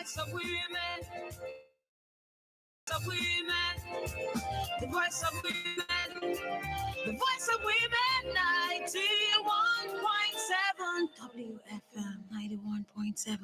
voice of women, of women, the voice of women, the voice of women, 91.7 WFM 91.7.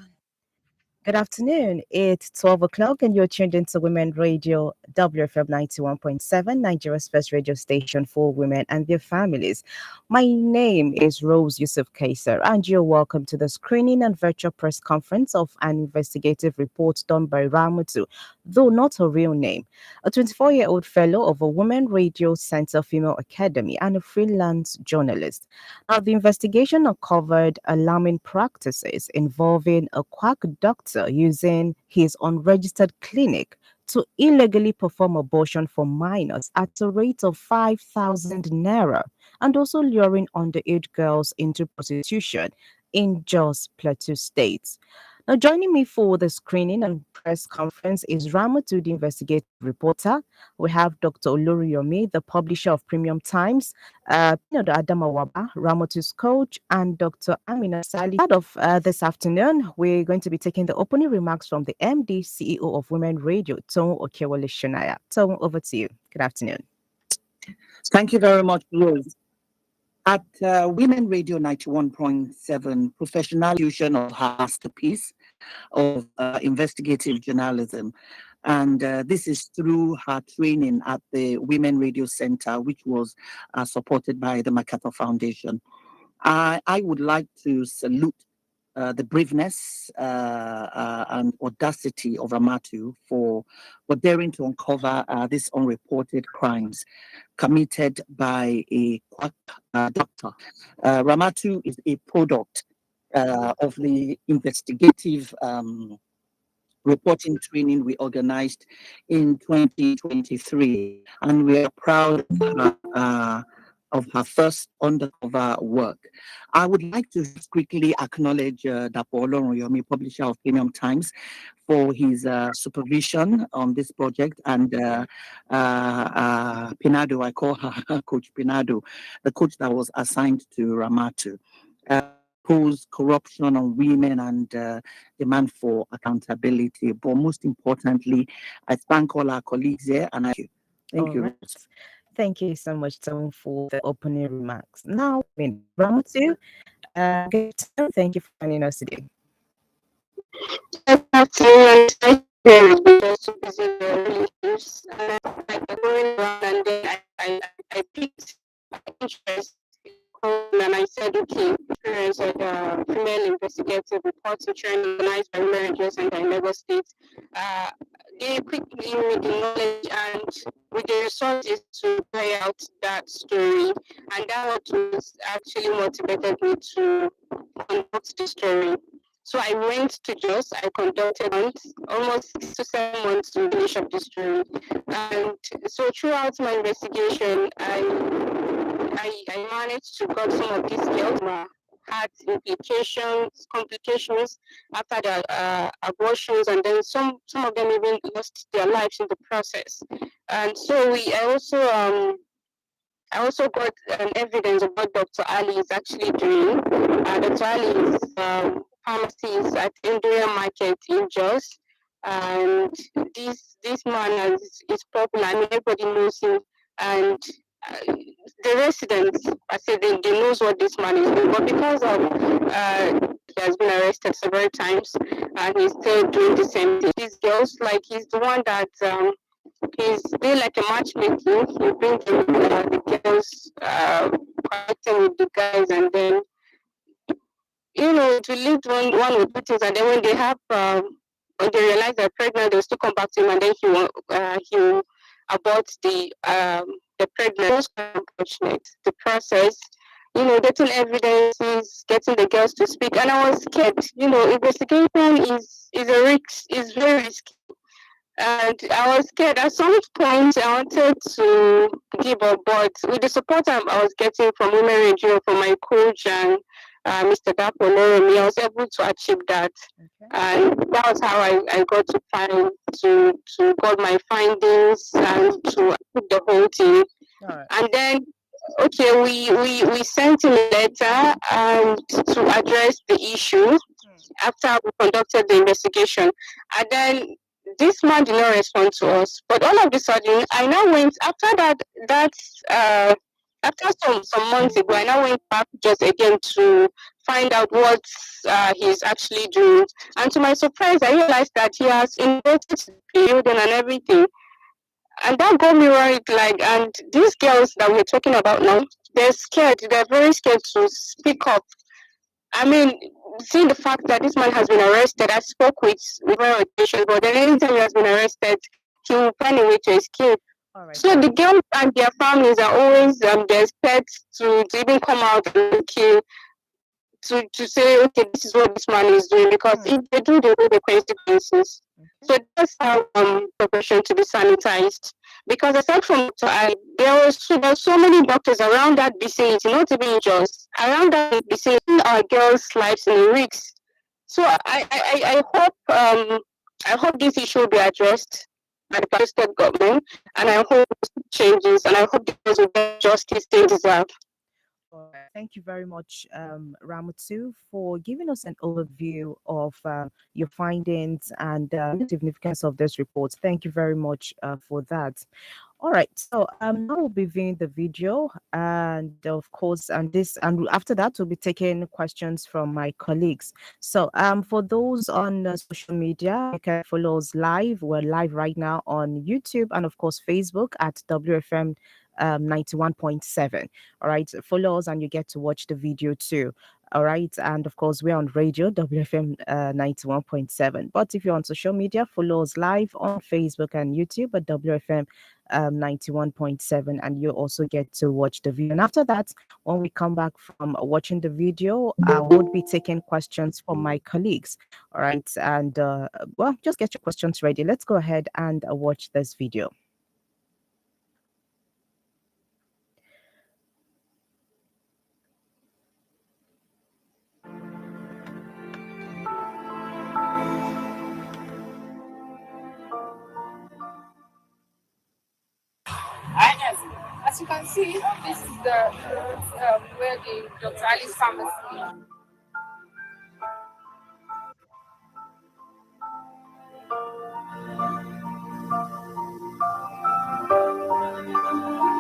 Good afternoon. It's 12 o'clock, and you're tuned into Women Radio, WFM 91.7, Nigeria's first radio station for women and their families. My name is Rose Yusuf Kaiser, and you're welcome to the screening and virtual press conference of an investigative report done by Ramatu, though not her real name, a 24-year-old fellow of a Women Radio Center Female Academy and a freelance journalist. Now, the investigation uncovered alarming practices involving a quack doctor using his unregistered clinic to illegally perform abortion for minors at a rate of 5,000 naira, and also luring underage girls into prostitution in Jos Plateau State. Now, joining me for the screening and press conference is Ramatu, the investigative reporter. We have Dr. Oloriyomi, the publisher of Premium Times, Adamawaba, Ramatu's coach, and Dr. Amina Sali. Part of this afternoon, we're going to be taking the opening remarks from the MD, CEO of Women Radio, Tom Okewale Shonaya. Tom, over to you. Good afternoon. Thank you very much, Rose. At Women Radio 91.7, professionalization of her masterpiece of investigative journalism. And this is through her training at the Women Radio Center, which was supported by the MacArthur Foundation. I would like to salute the braveness and audacity of Ramatu for daring to uncover these unreported crimes committed by a quack doctor. Ramatu is a product of the investigative reporting training we organized in 2023, and we are proud of her first undercover work. I would like to quickly acknowledge Dapo Oloriyomi, publisher of Premium Times, for his supervision on this project, and Pinado, I call her Coach Pinado, the coach that was assigned to Ramatu. Pose corruption on women and demand for accountability. But most importantly, I thank all our colleagues here, and thank you. Right. Thank you so much, Tom, for the opening remarks. Now, Ramatu, thank you for joining us today. I picked interest and I said, okay, experience of female investigative reporting training organized by Women Radio Center in Lagos State. They quickly gave me the knowledge and with the resources to carry out that story. And that was actually motivated me to conduct the story. So I went to Jos, I conducted almost 6 to 7 months to finish up the story. And so throughout my investigation, I managed to got some of these girls who had complications after their abortions, and then some of them even lost their lives in the process. And so I also got evidence of what Dr. Ali is actually doing. Dr. Ali is pharmacist at India Market in Jos, and this man is popular. I mean, everybody knows him, and the residents, I say they knows what this man is doing, but because of he has been arrested several times, and he's still doing the same thing. These girls, like he's the one that he's doing like a matchmaking. He brings the girls connecting with the guys, and then to lead one or two things, and then when they have when they realize they're pregnant, they'll still come back to him, and then he'll abort the pregnancy. Unfortunate. The process, getting evidences, getting the girls to speak, and I was scared. Investigation is a risk, is very risky. And I was scared. At some point, I wanted to give up, but with the support I was getting from Women Radio, from my coach and Mr. Dapo Oloriyomi, I was able to achieve that. Okay. And that was how I got to got my findings and to put the whole thing. Right. And then, okay, we sent him a letter to address the issue. after we conducted the investigation. And then this man did not respond to us. But all of a sudden, I now went after uh, after some months ago, I now went back just again to find out what he's actually doing. And to my surprise, I realized that he has invested the building and everything. And that got me worried. Like, and these girls that we're talking about now, they're scared. They're very scared to speak up. I mean, seeing the fact that this man has been arrested, I spoke with very occasion, but then anytime he has been arrested, he will find a way to escape. All right. So the girls and their families are always they're scared to even come out and kill to say, okay, this is what this man is doing, because if they do, they know the consequences. So that's how profession to be sanitized. Because aside from there were so many doctors around that vicinity, not even just around that vicinity, our girls' lives in risks. So I hope this issue will be addressed by the Plateau State government, and I hope changes, and I hope the girls will get justice they deserve. All right. Thank you very much, Ramatu, for giving us an overview of your findings and the significance of this report. Thank you very much for that. All right, so now we'll be viewing the video, and of course, and after that, we'll be taking questions from my colleagues. So, for those on social media, you can follow us live. We're live right now on YouTube and of course Facebook at WFM 91.7. All right, follow us and you get to watch the video too. All right, and of course, we're on radio WFM 91.7. But if you're on social media, follow us live on Facebook and YouTube at WFM 91.7, and you also get to watch the video. And after that, when we come back from watching the video, I would be taking questions from my colleagues. All right, and well, just get your questions ready. Let's go ahead and watch this video. As you can see, this is the where the Dr. Ali's pharmacy.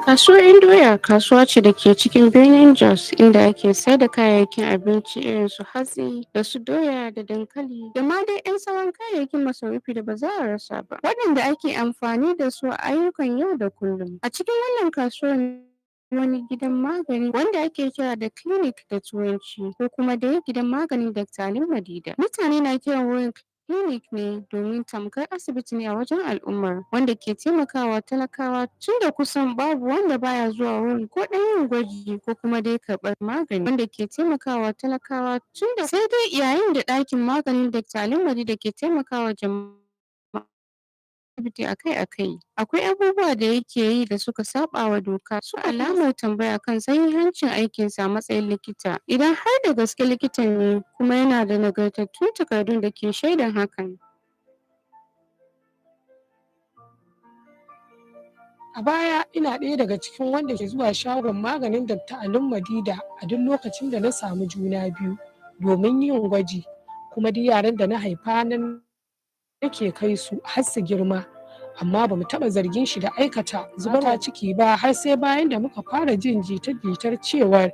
Kasuwar Indoya kasuwa ce da ke cikin birnin Jos, inda ake sayar da kayayyakin abinci irin su hatsi da su doya da dankali da ma dai 'yan sauran kayayyakin masarufi da ba za a rasa ba, waɗanda ake amfani da su a ayyukan yau da kullum. A cikin wannan kasuwar wani gidan magani wanda ake kira da clinic da turanci, ko kuma dai gidan maganin Dr. Ali Madida. Mutane na kiran wurin clinic ne domin tamkar asibiti ne a wajen al'umma, wanda ke taimakawa talakawa, tunda kusan babu wanda baya zuwa wurin ko ɗan yin gwaji ko kuma dai karɓar magani, wanda ke taimakawa talakawa, tunda sai dai yayin da ɗakin maganin Dr. Ali Madida ke taimakawa jama'a asibiti akai-akai, akwai abubuwa da yake yi da suka saɓawa doka, su alamar tambaya kan sahihancin aikinsa a matsayin likita, idan har da gaske likitan ne kuma yana da nagartattun takardun da ke shaidan hakan. A baya ina ɗaya daga cikin wanda ke zuwa shagon maganin Dr. Ali Madida a duk lokacin da na samu juna biyu domin yin gwaji, kuma duk yaran da na haifa nan nake kai su har su girma, amma ba mu taɓa zargin shi da aikata zubarwa ciki ba, har sai bayan da muka fara jin jita-jitar cewar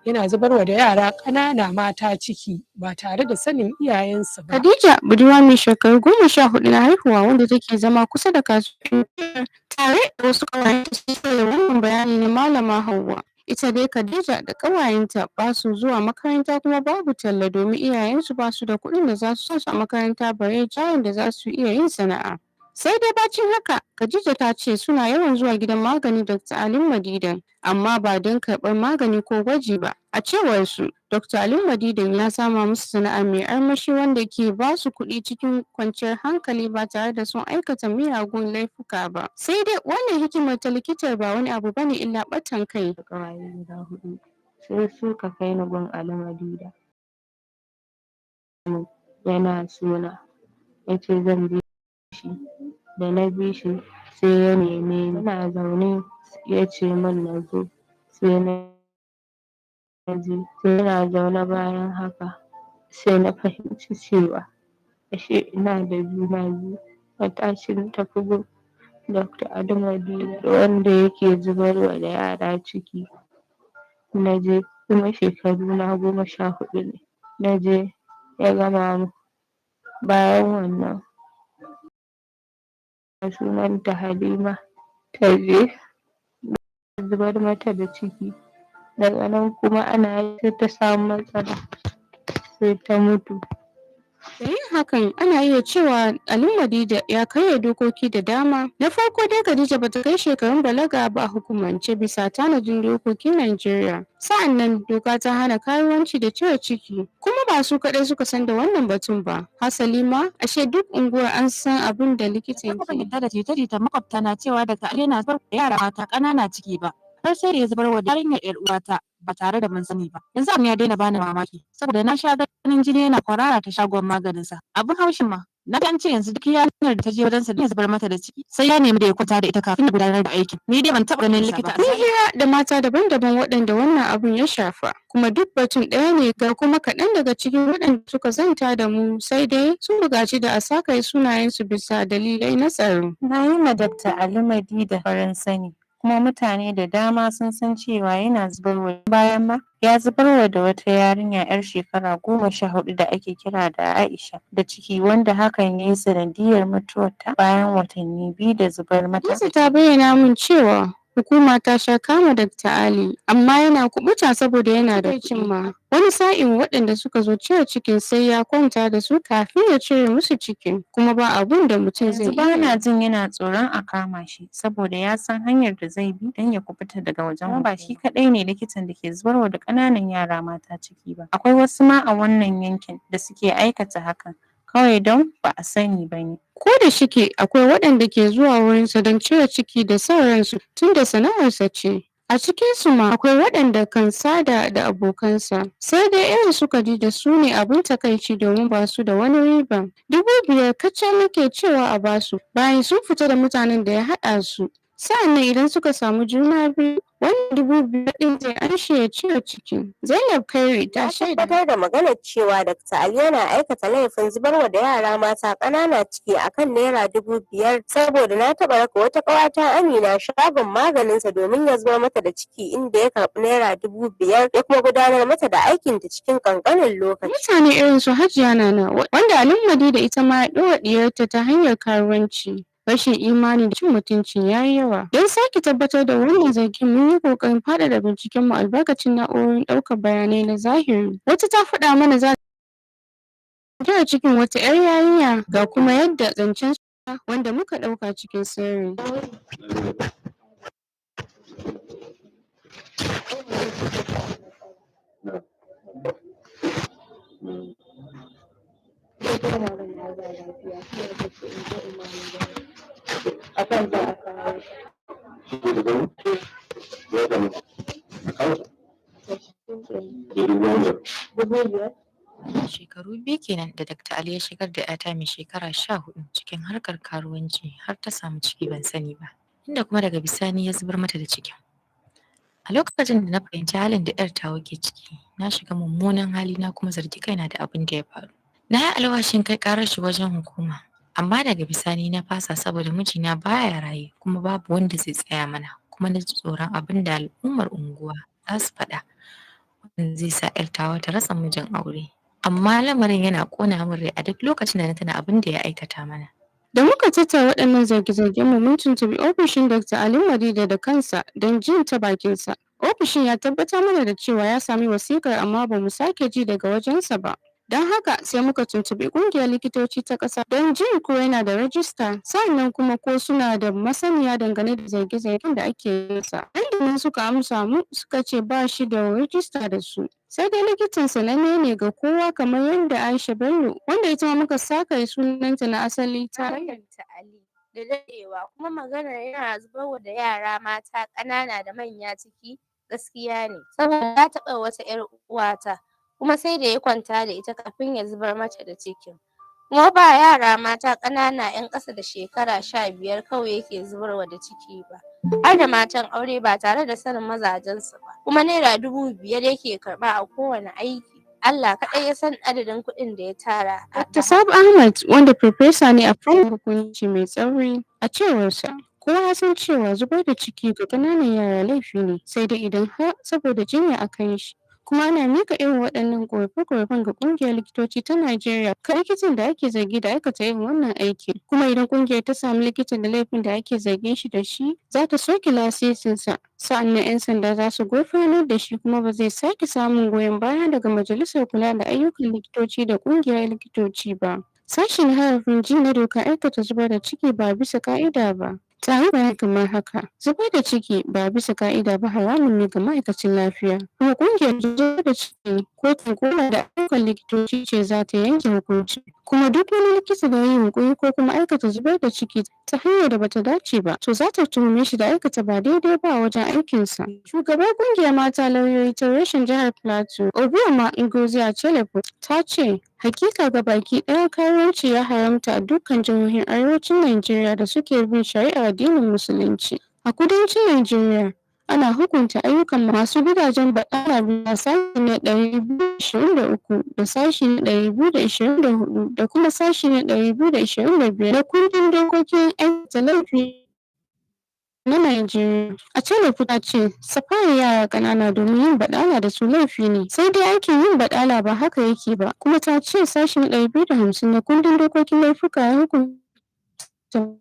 yana zubarwa da yara ƙanana mata ciki ba tare da sanin iyayensu ba. Khadija, budurwa mai shekaru 14 na haihuwa wanda take zama kusa da kasuwar tare da wasu ƙawayenta, sun shirya wannan bayani na Malama Hauwa. Ita dai Khadija da ƙawayenta ba su zuwa makaranta kuma babu talla domin iyayensu ba su da kuɗin da za su sa su a makaranta bare jarin da za su iya yin sana'a. Sai dai bacin haka, Khadija ta ce suna yawan zuwa gidan magani Dr. Ali Madidan, amma ba don karɓar magani ko gwaji ba. A cewar su, Dr. Ali Madidan ya sama musu sana'a mai armashi wanda ke ba su kuɗi cikin kwanciyar hankali ba tare da sun aikata miyagun laifuka ba. Sai dai wannan hikimar ta likitar ba wani abu bane illa ɓatan kai. Ƙawaye guda huɗu sai suka kai ni gun Ali Madida. Yana suna, ya ce zan bi shi, da na bi shi sai ya neme ni. Ina zaune ya ce min na zo, sai na je, sai yana zaune bayan haka sai na fahimci cewa ashe ina da juna biyu. Na tashi na tafi gun Dr. Adamadi wanda yake zubarwa da yara ciki. Na je kuma shekaruna 14 ne. Na je ya gama min. Bayan wannan sunanta Halima ta je zubar mata da ciki. Daga nan kuma ana yi sai ta samu matsala sai ta mutu. Da yin hakan ana iya cewa Ali Madida ya karya dokoki da dama. Na farko dai Khadija bata kai shekarun balaga ba a hukumance bisa tanadin dokokin Najeriya. Sa'annan doka ta hana karuwanci da cire ciki. Kuma ba su kaɗai suka san da wannan batun ba. Hasali ma ashe duk unguwar an san abin da likitan ke. Ban da jita-jita makwabta na cewa daga Ali na zubar da yara mata ƙanana ciki ba. Har sai da ya zubar wa yarinyar 'yar uwata ba tare da mun sani ba. Yanzu abin ya daina bani mamaki saboda na sha ganin jini yana kwarara ta shagon maganinsa. Abin haushin ma na ji an ce yanzu duk yarinyar da ta je wajensa ya zubar mata da ciki sai ya nemi da ya kwanta da ita kafin ya gudanar da aikin. Ni dai ban taɓa ganin likita. Mun hira da mata daban-daban waɗanda wannan abun ya shafa. Kuma duk batun ɗaya ne ga kuma kaɗan daga cikin waɗanda suka zanta da mu sai dai sun buƙaci da a sakaye sunayensu bisa dalilai na tsaro. Na yi ma Dr. Ali Madida farin sani. Kuma mutane da dama sun san cewa yana zubarwa bayan ma ya zubarwa da wata yarinya 'yar shekara 14 da ake kira da Aisha da ciki wanda hakan ya yi sanadiyyar mutuwarta bayan watanni 2 da zubar mata. Nasa ta bayyana min cewa hukuma ta sha kama Dr. Ali amma yana kubuta saboda yana da cimma. Wani sa'in waɗanda suka zo cire cikin sai ya kwanta da su kafin ya cire musu cikin kuma ba abun da mutum zai Yanzu ba na jin yana tsoron a kama shi saboda ya san hanyar da zai bi don ya kubuta daga wajen. Kuma ba shi kaɗai ne likitan da ke zubarwa da ƙananan yara mata ciki ba. Akwai wasu ma a wannan yankin da suke aikata hakan kawai don ba a sani ba ne. Ko da shike akwai waɗanda ke zuwa wurinsa don cire ciki da sa ransu tun da sana'arsa ce. A cikinsu ma akwai waɗanda kan sada da abokansa. Sai dai irin su Khadija su ne abin takaici domin ba su da wani riba. 5,000 kacal nake cewa a basu bayan sun fita da mutanen da ya haɗa su. Sa'annan idan suka samu juna biyu wannan 5,000 ɗin zai anshe ya cire ciki. Zainab Kairi ta shaida. Tabbatar da maganar cewa Dr. Ali yana aikata laifin zubarwa da yara mata ƙanana ciki akan naira 5,000 saboda na taɓa raka wata ƙawata Amina shagon maganinsa domin ya zubar mata da ciki inda ya karɓi naira 5,000 ya kuma gudanar mata da aikinta cikin ƙanƙanin lokaci. Mutane irin su Hajiya Nana wanda Ali Madida ita ma ya ɗora ɗiyarta ta hanyar karuwanci. Rashin imani da cin mutunci ya yi yawa. Don sake tabbatar da wannan zargin mun yi ƙoƙarin faɗaɗa binciken mu albarkacin na'urorin ɗaukar bayanai na zahiri. Wata ta faɗa mana za ta cikin wata 'yar yarinya ga kuma yadda zancen wanda muka ɗauka cikin sirri. Shekaru 2 kenan da Dr. Ali ya shigar da 'yata mai shekara 14 cikin harkar karuwanci har ta samu ciki ban sani ba, inda kuma daga bisani ya zubar mata da cikin. A lokacin da na fahimci halin da 'yar tawa ke ciki, na shiga mummunan hali na kuma zargi kaina da abin da ya faru. Na yi alwashin kai ƙarar shi wajen hukuma, amma daga bisani na fasa saboda mijina baya raye kuma babu wanda zai tsaya mana, kuma na ji tsoron abin da al'ummar unguwa za su faɗa wanda zai sa 'yar tawa ta rasa mijin aure. Amma lamarin yana ƙona min rai a duk lokacin da na tuna abin da ya aikata mana. Da muka tattara waɗannan zarge-zargen mu mun tuntuɓi ofishin Dr. Ali Madida da kansa don jin ta bakinsa. Ofishin ya tabbatar mana da cewa ya sami wasikar amma ba mu sake ji daga wajensa ba. Don haka sai muka tuntuɓi ƙungiyar likitoci ta ƙasa don jin ko yana da rajista sannan kuma ko suna da masaniya dangane da zarge-zargen da ake yi masa. Nan suka amsa mu suka ce ba shi da rajista da su. Sai dai likitan sananne ne ga kowa kamar yadda Aisha Bello wanda ita ma muka saka sunanta na asali ta bayyanta Ali da dadewa kuma maganar yana zubarwa da yara mata ƙanana da manya ciki gaskiya ne saboda ya taɓa wata 'yar uwata kuma sai da ya kwanta da ita kafin ya zubar mata da cikin. Kuma ba yara mata ƙanana 'yan ƙasa da shekara 15 kawai yake zubarwa da ciki ba, har da matan aure ba tare da sanin mazajensu ba, kuma naira 5,000 yake karɓa a kowane aiki. Allah kaɗai ya san adadin kuɗin da ya tara. Dr. Sab Ahmad, wanda farfesa ne a fannin hukunci mai tsauri, a cewarsa, kowa ya san cewa zubar da ciki ga ƙananan yara laifi ne, sai dai idan har saboda jinya aka yi shi. Kuma ana mika irin waɗannan ƙorafe-ƙorafen ga ƙungiyar likitoci ta Najeriya kan likitan da ake zargi da aikata irin wannan aikin. Kuma idan ƙungiyar ta samu likitan da laifin da ake zargin shi da shi, za ta soke lasisinsa. Sa'annan 'yan sanda za su gurfanar da shi kuma ba zai sake samun goyon baya daga majalisar kula da ayyukan likitoci da ƙungiyar likitoci ba. Sashen harafin G na doka aikata zubar da ciki ba bisa ka'ida ba. Tare bayani kamar haka, zubar da ciki ba bisa ka'ida ba haramun ne ga ma'aikacin lafiya. Kuma ƙungiyar zubar da ciki kotun kula da ayyukan likitoci ce za ta yanke hukunci. Kuma duk wani likita da ya yi yunƙuri ko kuma aikata zubar da ciki ta hanyar da bata dace ba, to za ta tuhume shi da aikata ba daidai ba a wajen aikinsa. Shugabar ƙungiyar mata lauyoyi ta reshen jihar Plateau, Obioma Ngozi Achelefu, ta ce hakika ga baki ɗaya karuwanci ya haramta a dukkan jihohin arewacin Najeriya da suke bin shari'ar addinin Musulunci. A kudancin Najeriya, ana hukunta ayyukan masu gidajen baɗala bisa sashi na 223 da sashi na 224 da kuma sashi na 225 na kundin dokokin aikata laifi na Najeriya. Achelefu ta ce safarar yara ƙanana domin yin baɗala da su laifi ne, sai dai aikin yin baɗala ba haka yake ba. Kuma ta ce sashi na 250 na kundin dokokin laifuka ya hukunta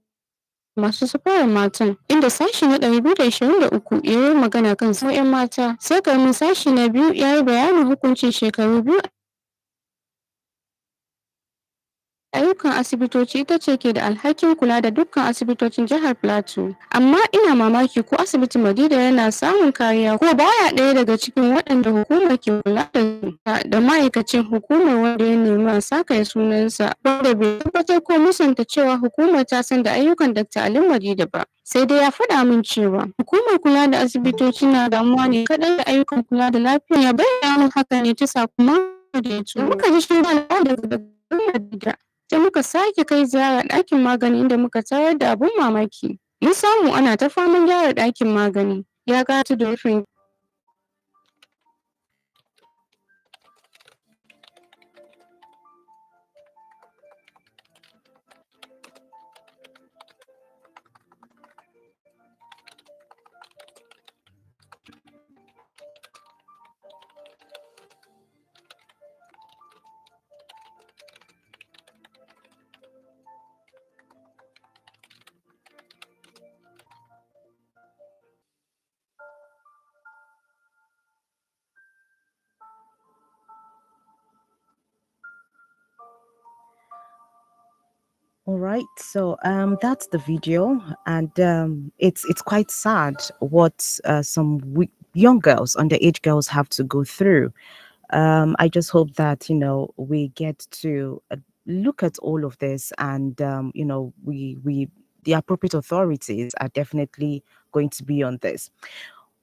masu safarar matan, inda sashi na 223 ya yi magana kan 'yan mata, sai karamin sashi na 2 ya yi bayanin hukuncin shekaru 2 ayyukan asibitoci ita ce ke da alhakin kula da dukkan asibitocin jihar Plateau. Amma ina mamaki ko asibitin Madida yana samun kariya ko baya ɗaya daga cikin waɗanda hukumar ke kula da ma'aikacin hukumar wanda ya nemi a saka sunansa wanda bai tabbatar ko musanta cewa hukumar ta san da ayyukan Dr. Ali Madida ba. Sai dai ya faɗa min cewa hukumar kula da asibitoci na damuwa ne kaɗai da ayyukan kula da lafiya. Ya bayyana min haka ne ta sakamakon da ya tura. Muka ji shi daga Dr. Madida. Sai muka sake kai ziyara ɗakin magani inda muka tarar da abun mamaki. Mun samu ana ta faman gyara ɗakin magani. Ya gata da rufin. All right, so that's the video, and it's quite sad what young girls, underage girls, have to go through. I just hope that we get to look at all of this, and we the appropriate authorities are definitely going to be on this.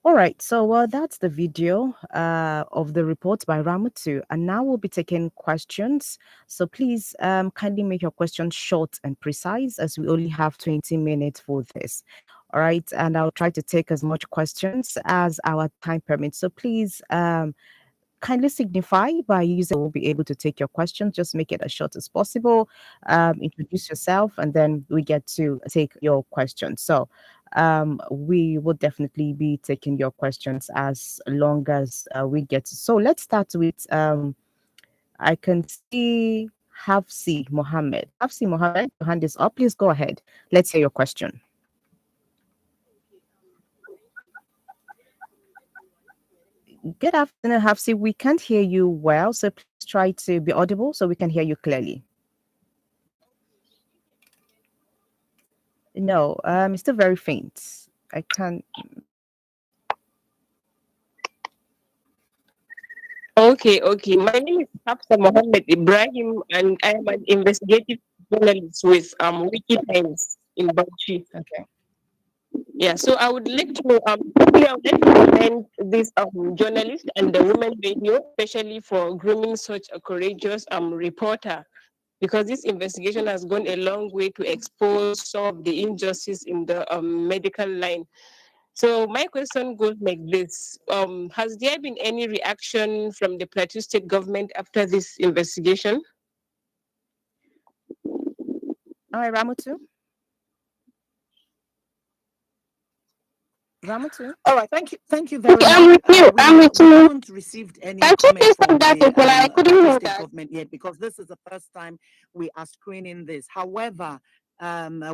All right, so that's the video of the report by Ramatu, and now we'll be taking questions. So please kindly make your questions short and precise, as we only have 20 minutes for this. All right, and I'll try to take as much questions as our time permits. So please kindly signify by using will be able to take your questions. Just make it as short as possible. Introduce yourself, and then we get to take your questions. So we will definitely be taking your questions as long as we get to. So let's start with I can see Hafsi Mohammed. Hafsi Mohammed, your hand is up. Please go ahead. Let's hear your question. Good afternoon, Hafsi. We can't hear you well, so please try to be audible so we can hear you clearly. No, it's still very faint. I can't. Okay. My name is Hafsa Mohammed Ibrahim, and I am an investigative journalist with Wiki Times in Bauchi. Okay. Yeah, so I would like to quickly I would like to commend this journalist and the women radio, especially for grooming such a courageous reporter, because this investigation has gone a long way to expose some of the injustice in the medical line. So my question goes like this: has there been any reaction from the Plateau State government after this investigation? All right, Ramatu. Ramatu. All right, thank you very Okay, much. I'm with you. I'm with We you. haven't received any Can you comment please from stop that the as well? I couldn't Plateau hear State that. government yet because this is the first time we are screening this. However,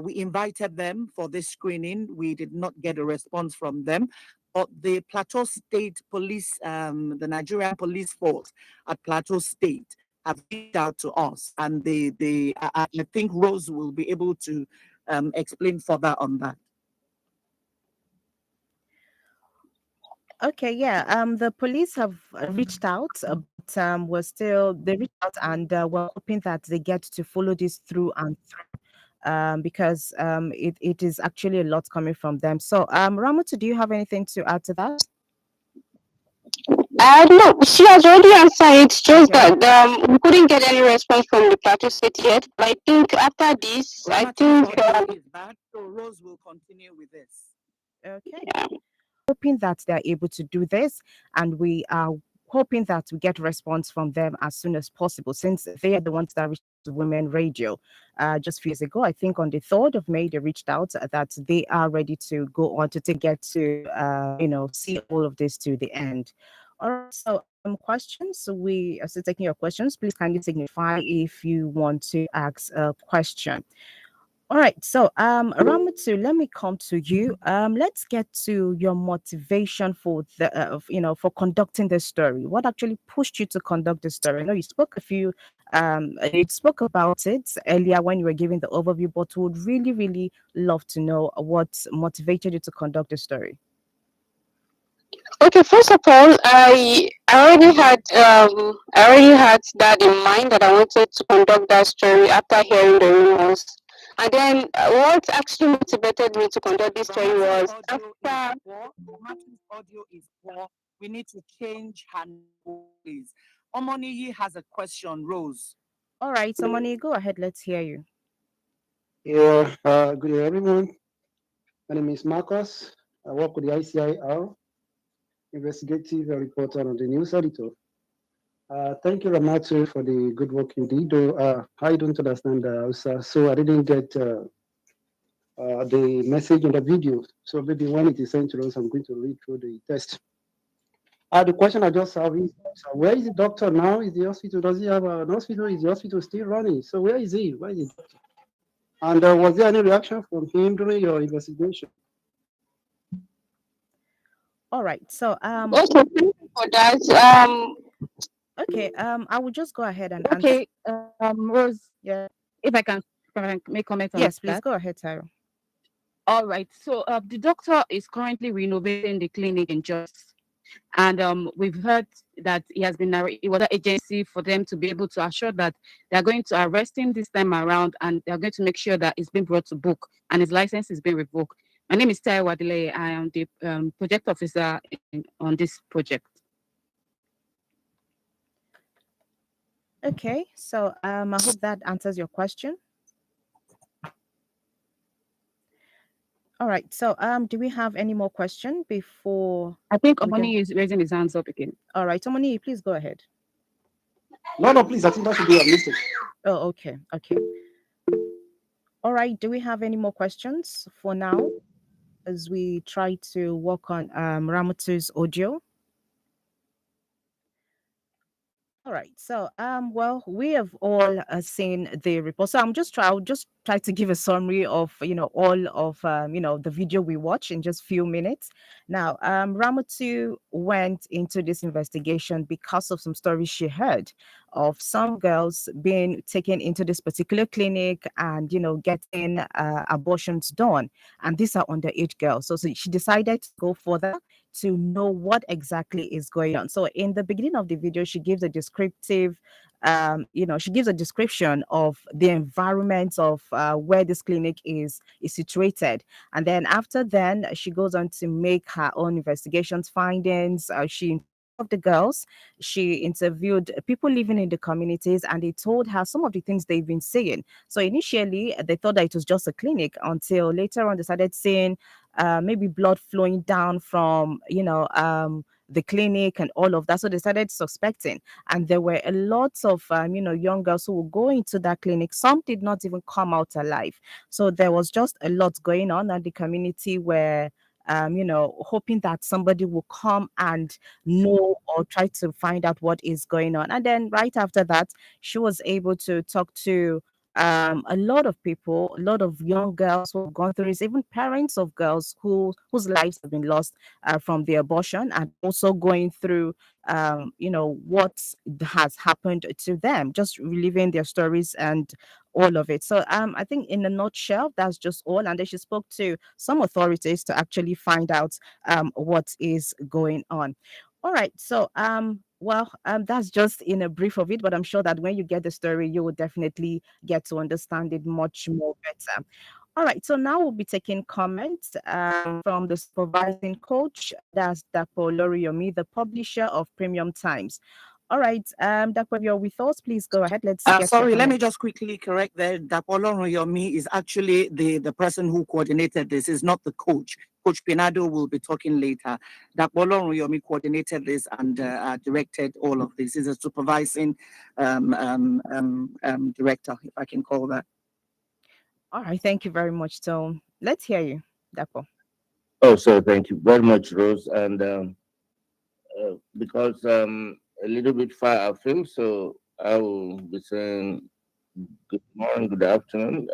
we invited them for this screening. We did not get a response from them. But the Plateau State Police, the Nigerian Police Force at Plateau State, have reached out to us, and I think Rose will be able to explain further on that. Okay, yeah. The police have reached out, but they reached out and we're hoping that they get to follow this through and through, because it is actually a lot coming from them. So, Ramatu, do you have anything to add to that? No, she has already answered. It's just Okay. that we couldn't get any response from the Plateau State yet. But I think after this, I Ramatu's think audio is bad, so Rose will continue with this. Okay. Hoping that they're able to do this, and we are hoping that we get response from them as soon as possible, since they are the ones that reached out to Women Radio just a few years ago. I think on the 3rd of May they reached out that they are ready to go on to get to see all of this to the end. All right, so questions. So we are still taking your questions. Please kindly signify if you want to ask a question. All right, so Ramatu, let me come to you. Let's get to your motivation for for conducting the story. What actually pushed you to conduct the story? I know you spoke about it earlier when you were giving the overview, but would really, really love to know what motivated you to conduct the story. okay. First of all, I already had that in mind that I wanted to conduct that story after hearing the rumors. And then what actually motivated me to conduct this story was after. Ramatu's audio is poor. We need to change her network, please. Omoniyi has a question, Rose. All right, so Moni, go ahead. Let's hear you. Yeah, good day, everyone. My name is Marcus. I work with the ICIR, investigative reporter and the news editor. Thank you, Ramatu, for the good work you did. Though I don't understand Hausa, so I didn't get the message in the video. So maybe when it is sent to us, I'm going to read through the text. The question I just have is, where is the doctor now? Is the hospital? Does he have an hospital? Is the hospital still running? So where is he? Where is the doctor? And was there any reaction from him during your investigation? All right, so Okay, thank you for that. okay, I will just go ahead and answer. Okay, Rose, Yeah. if I can make comment on Yes, please that. go ahead, Tyra. All right. So the doctor is currently renovating the clinic in Jos. And we've heard that he has been it was an agency for them to be able to assure that they're going to arrest him this time around, and they're going to make sure that it's been brought to book and his license is being revoked. My name is Taiwo Adele. I am the project officer on this project. Okay, so I hope that answers your question. All right, so do we have any more question before? I think Omoni is raising his hands up again. All right, Omoni, please go ahead. No, please. I think that should be a mistake. Oh, okay. All right, do we have any more questions for now as we try to work on Ramatu's audio? All right. So, well, we have all seen the report. So I'll just try to give a summary of, all of, the video we watched in just few minutes. Now, Ramatu went into this investigation because of some stories she heard of some girls being taken into this particular clinic and, getting abortions done. And these are underage girls. So she decided to go further to know what exactly is going on. So in the beginning of the video, she gives a descriptive, she gives a description of the environment of where this clinic is situated. And then after then, she goes on to make her own investigations findings. She of the girls, she interviewed people living in the communities, and they told her some of the things they've been saying. So initially they thought that it was just a clinic, until later on they started saying maybe blood flowing down from, the clinic and all of that. So they started suspecting. And there were a lot of, young girls who would go into that clinic. Some did not even come out alive. So there was just a lot going on, and the community were, hoping that somebody will come and know or try to find out what is going on. And then right after that, she was able to talk to a lot of people, a lot of young girls who have gone through this, even parents of girls whose lives have been lost from the abortion, and also going through, what has happened to them, just reliving their stories and all of it. So I think in a nutshell, that's just all. And then she spoke to some authorities to actually find out what is going on. All right. So that's just in a brief of it, but I'm sure that when you get the story, you will definitely get to understand it much more better. All right, so now we'll be taking comments from the supervising coach, that's Dapo Loriyomi, the publisher of Premium Times. All right, Dapo, if you're with us, please go ahead. Let's get your Sorry, let me comment. just quickly correct there. Dapolo Yomi is actually the person who coordinated this, is not the coach. Coach Pinado will be talking later. Dapolo Yomi coordinated this and directed all of this. He's a supervising director, if I can call that. All right, thank you very much. So let's hear you, Dapo. Oh, so thank you very much, Rose. And because a little bit far afield, so I will be saying good morning, good afternoon.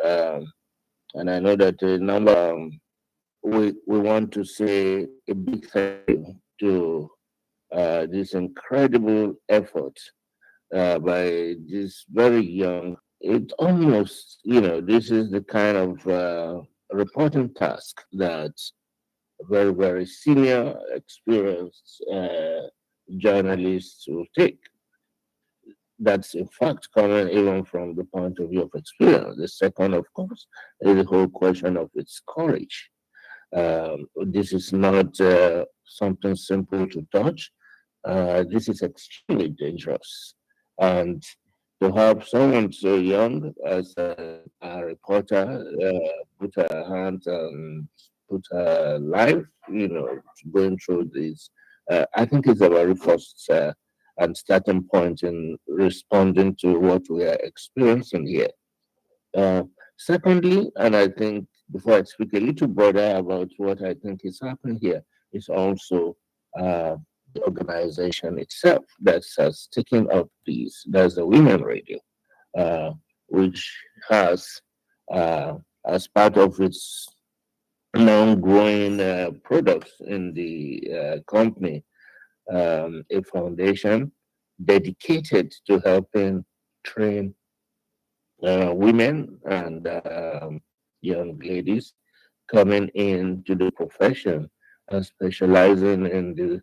And I know that a number, we want to say a big thank you to this incredible effort by this very young. It almost, this is the kind of reporting task that very, very senior, experienced journalists will take. That's in fact coming even from the point of view of experience. The second, of course, is the whole question of its courage. This is not something simple to touch. This is extremely dangerous. And to have someone so young as a reporter put her hand and put her life, going through this, I think it's a very first and starting point in responding to what we are experiencing here. Secondly, and I think before I speak a little broader about what I think is happening here, is also the organization itself that has taken up these. There's the Women Radio, which has, as part of its now growing products in the company, a foundation dedicated to helping train women and young ladies coming into the profession and specializing in the